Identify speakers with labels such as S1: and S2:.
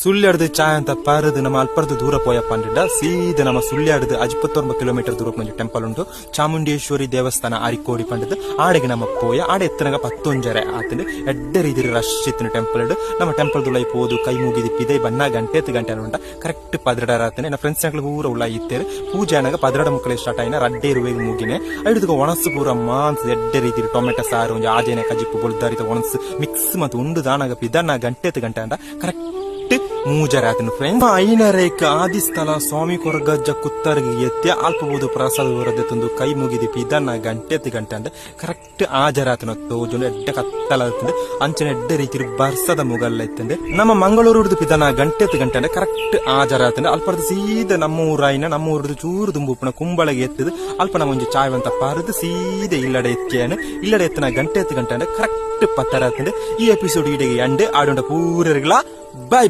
S1: ಸುಳ್ಳ್ಯಾಡ್ದು ಚಾಯ್ ಅಂತ ಪಾರದು ನಮ್ಮ ಅಲ್ಪರ್ದು ದೂರ ಪೋಯಪ್ಪ ಅಂದಿದ್ದ ಸೀದಾ ನಮ್ಮ ಸುಳ್ಳ್ಯಾಡ್ದು 59 ಕಿಲೋಮೀಟರ್ ದೂರ ಒಂದು ಟೆಂಪಲ್ ಉಂಟು ಚಾಮುಂಡೇಶ್ವರಿ ದೇವಸ್ಥಾನ ಆರಿಕೋಡಿ ಪಂಡದು ಆಡೆಗೆ ನಮ್ಮ ಪೋಯ ಆಡೆ ಎತ್ತನಗ 11 ಆತಂದು ಎಡ್ಡ ರೀತಿ ರಶ್ ಇತ್ತಿನ ಟೆಂಪಲ್ ನಮ್ಮ ಟೆಂಪಲ್ ದುಲೈ ಪೋದು ಕೈ ಮುಗಿದು ಪಿದೈ ಬಣ್ಣ ಗಂಟೆ ಉಂಟ ಕರೆಕ್ಟ್ 12 ಆತನೆ ನಮ್ಮ ಫ್ರೆಂಡ್ಸ್ ಪೂರ ಉಳ್ಳ ಇತ್ತೇರು ಪೂಜೆ ಅನ್ನಾಗ 12 ಮುಕ್ಕಲೆ ಸ್ಟಾರ್ಟ್ ಆಯ್ನ ರಡ್ಡೆ ಇರುವೆ ಮುಗಿನೆ ಐದು ಒಣಸು ಪೂರ ಮಾನ್ಸ್ ಎಡ್ಡ ರೀತಿ ಟೊಮೆಟೊ ಸಾರು ಒಂದು ಆಜೆನೆ ಕಜಿಪ್ಪು ಬೊಳ್ದಾರಿತ ಒಣಸು ಮಿಕ್ಸ್ ಮತ್ತು ಉಂಡು ದಾನಾಗ ಪಿದನ್ನ ಗಂಟೆ ಅಂತ ಕರೆಕ್ಟ್ ಮೂಜರಾತನ ಫ್ರೆಂಡ್ ಐನರೇಕ ಆದಿಸ್ಥಳ ಸ್ವಾಮಿ ಕೊರಗಜ್ಜ ಕುತ್ತರ್ಗಿ ಎತ್ತಿ ಅಲ್ಪಬಹುದು ಪ್ರಸಾದ ಹೊರದೆ ತಂದು ಕೈ ಮುಗಿದಿ ಪಿದನ್ನ ಗಂಟೆ ಅಂದ ಕರೆಕ್ಟ್ ಆಜರಾತನ ತೋಜೊಂದು ಎಡ್ಡ ಕತ್ತಲ ಅಂಚನೆ ಎಡ್ಡ ರೀತಿ ಬರ್ಸದ ಮುಗಲ್ಲ ಇತ್ತಂದೆ ನಮ್ಮ ಮಂಗಳೂರು ಪಿದನ ಗಂಟೆ ಅಂದ್ರೆ ಕರೆಕ್ಟ್ ಆಜರಾತಂದೆ ಅಲ್ಪದ ಸೀದಾ ನಮ್ಮ ಊರದು ಚೂರು ತುಂಬುಪ್ಪನ ಕುಂಬಳಗೆ ಎತ್ತದು ಅಲ್ಪ ನಮ್ಮ ಒಂದು ಚಾಯ್ ಅಂತ ಪಾರದು ಸೀದಾ ಇಲ್ಲಡೆ ಎತ್ತನ ಗಂಟೆ ಅಂದ್ರೆ ಕರೆಕ್ಟ್ ಪತ್ತರ ಈ ಎಪಿಸೋಡ್ ಇಡೆಗೆ ಅಂಡೆ ಆಡೋಂಡ ಪೂರರ್ಗಳ ಬೈ.